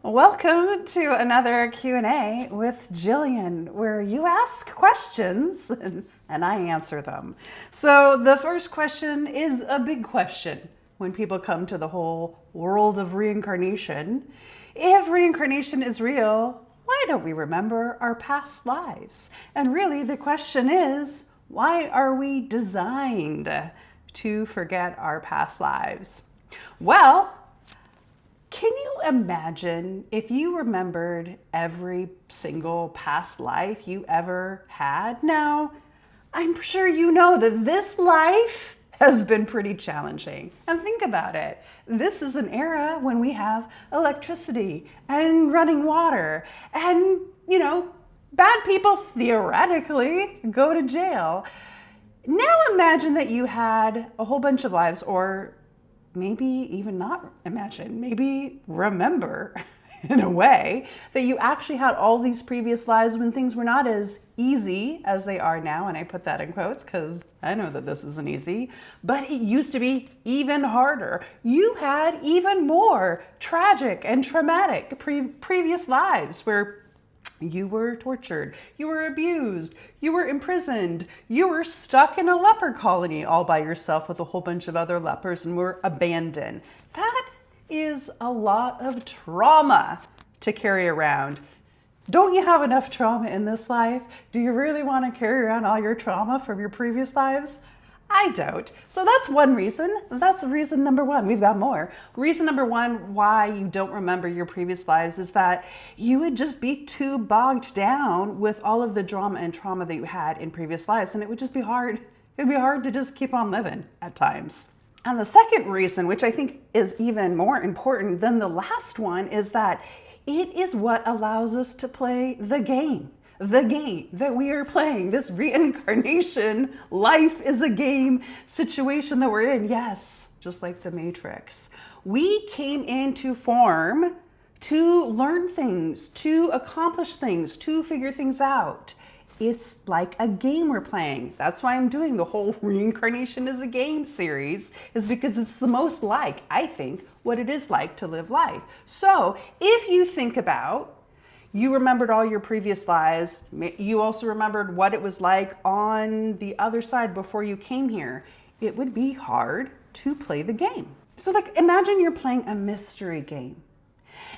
Welcome to another Q&A with Jillian, where you ask questions and I answer them. So the first question is a big question when people come to the whole world of reincarnation. If reincarnation is real, why don't we remember our past lives? And really the question is, why are we designed to forget our past lives? Well, can you imagine if you remembered every single past life you ever had? Now, I'm sure you know that this life has been pretty challenging. And think about it. This is an era when we have electricity and running water and, bad people theoretically go to jail. Now imagine that you had a whole bunch of lives, or maybe even not imagine, maybe remember in a way that you actually had all these previous lives when things were not as easy as they are now. And I put that in quotes because I know that this isn't easy, but it used to be even harder. You had even more tragic and traumatic previous lives where you were tortured, you were abused, you were imprisoned, you were stuck in a leper colony all by yourself with a whole bunch of other lepers and were abandoned. That is a lot of trauma to carry around. Don't you have enough trauma in this life? Do you really want to carry around all your trauma from your previous lives? I don't. So that's one reason. That's reason number one. We've got more. Reason number one why you don't remember your previous lives is that you would just be too bogged down with all of the drama and trauma that you had in previous lives, and it would just be hard. It'd be hard to just keep on living at times. And the second reason, which I think is even more important than the last one, is that it is what allows us to play the game. The game that we are playing, this reincarnation, life is a game situation that we're in. Yes, just like the Matrix. We came into form to learn things, to accomplish things, to figure things out. It's like a game we're playing. That's why I'm doing the whole reincarnation is a game series, is because it's the most like, I think, what it is like to live life. So if you think about, you remembered all your previous lives. You also remembered what it was like on the other side before you came here. It would be hard to play the game. So imagine you're playing a mystery game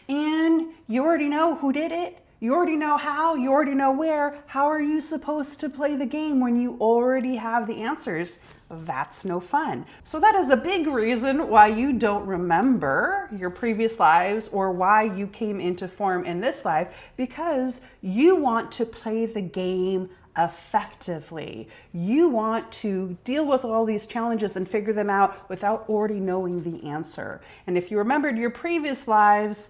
and you already know who did it. You already know how, you already know where. How are you supposed to play the game when you already have the answers? That's no fun. So that is a big reason why you don't remember your previous lives or why you came into form in this life, because you want to play the game effectively. You want to deal with all these challenges and figure them out without already knowing the answer. And if you remembered your previous lives,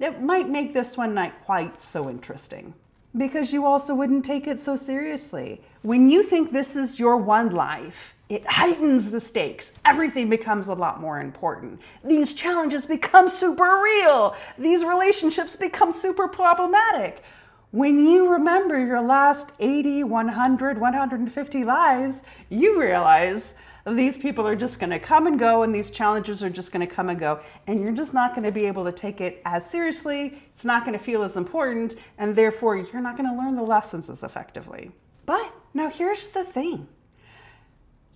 it might make this one not quite so interesting, because you also wouldn't take it so seriously. When you think this is your one life, it heightens the stakes. Everything becomes a lot more important. These challenges become super real. These relationships become super problematic. When you remember your last 80, 100, 150 lives, you realize these people are just going to come and go, and these challenges are just going to come and go, and you're just not going to be able to take it as seriously. It's not going to feel as important, and therefore you're not going to learn the lessons as effectively. But now here's the thing.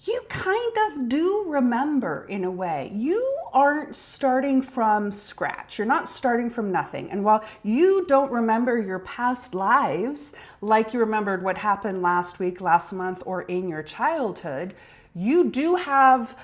You kind of do remember in a way. You aren't starting from scratch. You're not starting from nothing. And while you don't remember your past lives, like you remembered what happened last week, last month, or in your childhood, you do have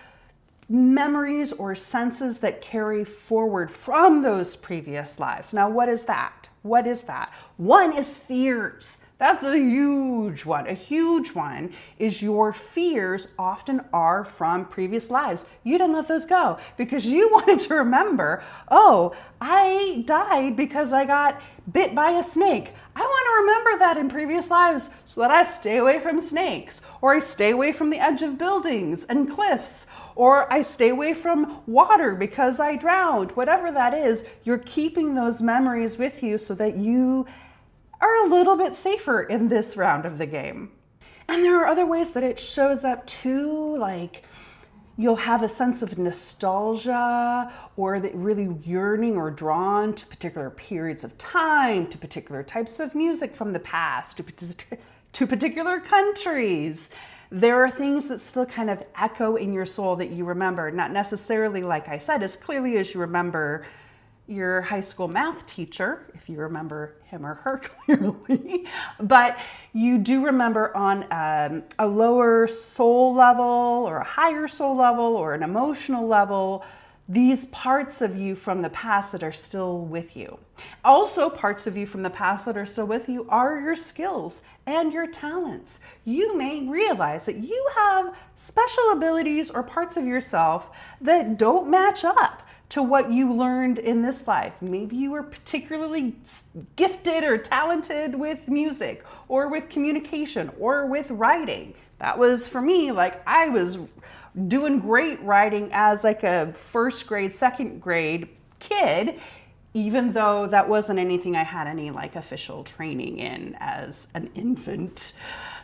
memories or senses that carry forward from those previous lives. Now, what is that? What is that? One is fears. That's a huge one. A huge one is your fears often are from previous lives. You didn't let those go because you wanted to remember, oh, I died because I got bit by a snake. I want to remember that in previous lives so that I stay away from snakes, or I stay away from the edge of buildings and cliffs, or I stay away from water because I drowned. Whatever that is, you're keeping those memories with you so that you are a little bit safer in this round of the game. And there are other ways that it shows up too, like You'll have a sense of nostalgia or that really yearning or drawn to particular periods of time, to particular types of music from the past, to particular countries. There are things that still kind of echo in your soul that you remember, not necessarily, like I said, as clearly as you remember your high school math teacher, if you remember him or her clearly, but you do remember on a lower soul level or a higher soul level or an emotional level, these parts of you from the past that are still with you. Also, parts of you from the past that are still with you are your skills and your talents. You may realize that you have special abilities or parts of yourself that don't match up to what you learned in this life. Maybe you were particularly gifted or talented with music or with communication or with writing. That was for me, like I was doing great writing as like a first grade, second grade kid, even though that wasn't anything I had any like official training in as an infant.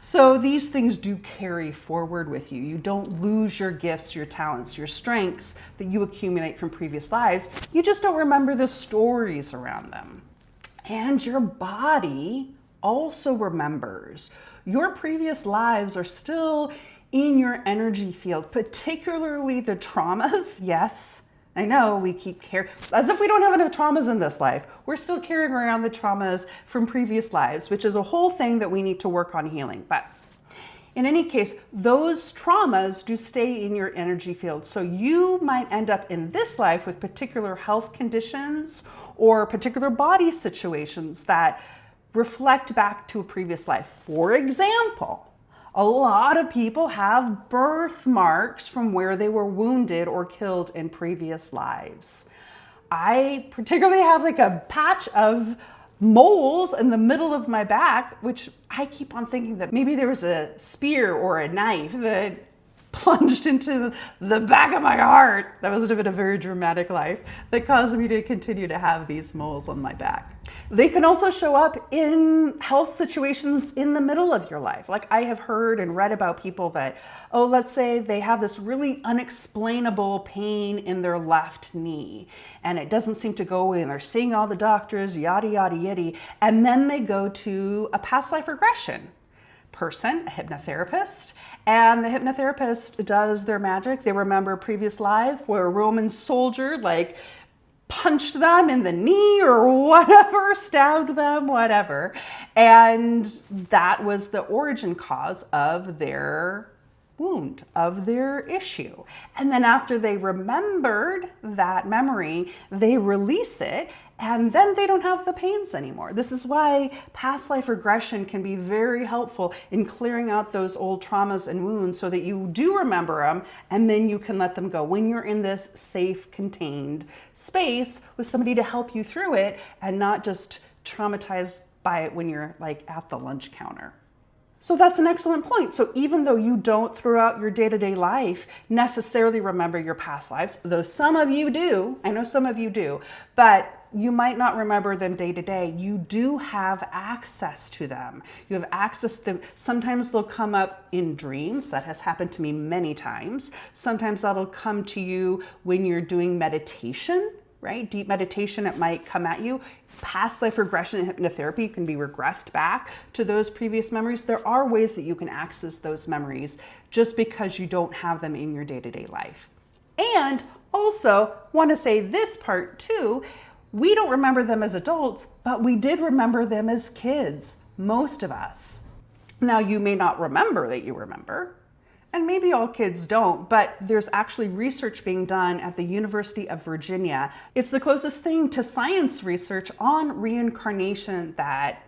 So these things do carry forward with you. You don't lose your gifts, your talents, your strengths that you accumulate from previous lives. You just don't remember the stories around them. And your body also remembers. Your previous lives are still in your energy field, particularly the traumas. Yes, I know we keep carrying, as if we don't have enough traumas in this life. We're still carrying around the traumas from previous lives, which is a whole thing that we need to work on healing. But in any case, those traumas do stay in your energy field. So you might end up in this life with particular health conditions or particular body situations that reflect back to a previous life. For example, a lot of people have birthmarks from where they were wounded or killed in previous lives. I particularly have like a patch of moles in the middle of my back, which I keep on thinking that maybe there was a spear or a knife that plunged into the back of my heart. That was a very dramatic life that caused me to continue to have these moles on my back. They can also show up in health situations in the middle of your life. Like I have heard and read about people that, let's say they have this really unexplainable pain in their left knee and it doesn't seem to go away and they're seeing all the doctors, yada, yada, yada. And then they go to a past life regression person, a hypnotherapist, and the hypnotherapist does their magic. They remember a previous life where a Roman soldier punched them in the knee or whatever, stabbed them, whatever. And that was the origin cause of their wound, of their issue. And then after they remembered that memory, they release it and then they don't have the pains anymore. This is why past life regression can be very helpful in clearing out those old traumas and wounds so that you do remember them and then you can let them go when you're in this safe, contained space with somebody to help you through it and not just traumatized by it when you're at the lunch counter. So that's an excellent point. So even though you don't throughout your day-to-day life necessarily remember your past lives, though some of you do, I know some of you do, but you might not remember them day to day. You do have access to them. You have access to them. Sometimes they'll come up in dreams. That has happened to me many times. Sometimes that'll come to you when you're doing meditation, right? Deep meditation, it might come at you. Past life regression and hypnotherapy can be regressed back to those previous memories. There are ways that you can access those memories just because you don't have them in your day-to-day life. And also want to say this part too, we don't remember them as adults, but we did remember them as kids, most of us. Now, you may not remember that you remember, and maybe all kids don't, but there's actually research being done at the University of Virginia. It's the closest thing to science research on reincarnation that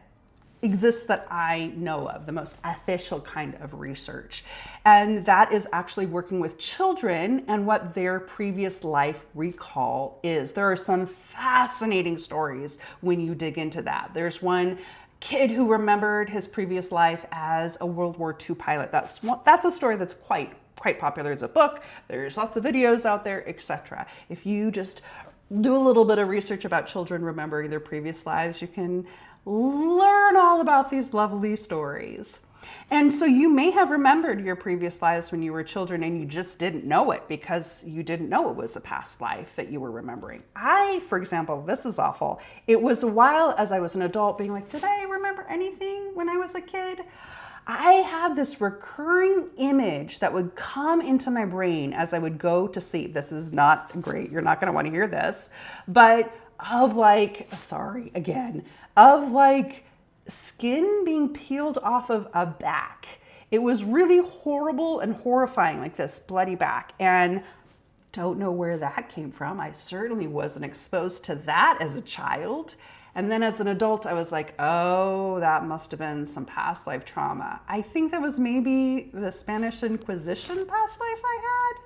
exists that I know of, the most official kind of research. And that is actually working with children and what their previous life recall is. There are some fascinating stories when you dig into that. There's one kid who remembered his previous life as a World War II pilot. That's a story that's quite popular. It's a book. There's lots of videos out there, etc. If you just do a little bit of research about children remembering their previous lives, you can learn all about these lovely stories. And so you may have remembered your previous lives when you were children and you just didn't know it because you didn't know it was a past life that you were remembering. For example, this is awful. It was a while as I was an adult being like, did I remember anything when I was a kid? I had this recurring image that would come into my brain as I would go to sleep. This is not great. You're not going to want to hear this, but of like, sorry, again, of like skin being peeled off of a back. It was really horrible and horrifying, like this bloody back. And don't know where that came from. I certainly wasn't exposed to that as a child. And then as an adult, I was like, oh, that must have been some past life trauma. I think that was maybe the Spanish Inquisition past life I had.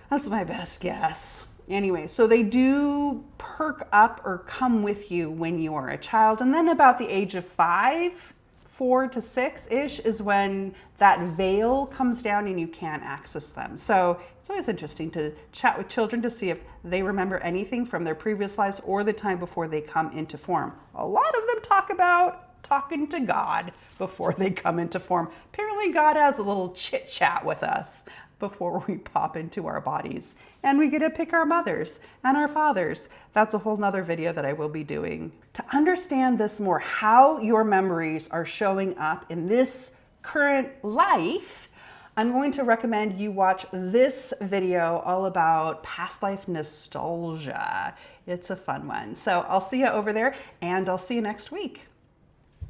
That's my best guess. Anyway, so they do perk up or come with you when you are a child. And then about the age of 4 to 6-ish is when that veil comes down and you can't access them. So it's always interesting to chat with children to see if they remember anything from their previous lives or the time before they come into form. A lot of them talk about talking to God before they come into form. Apparently God has a little chit chat with us before we pop into our bodies. And we get to pick our mothers and our fathers. That's a whole nother video that I will be doing. To understand this more, how your memories are showing up in this current life, I'm going to recommend you watch this video all about past life nostalgia. It's a fun one. So I'll see you over there and I'll see you next week.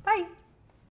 Bye.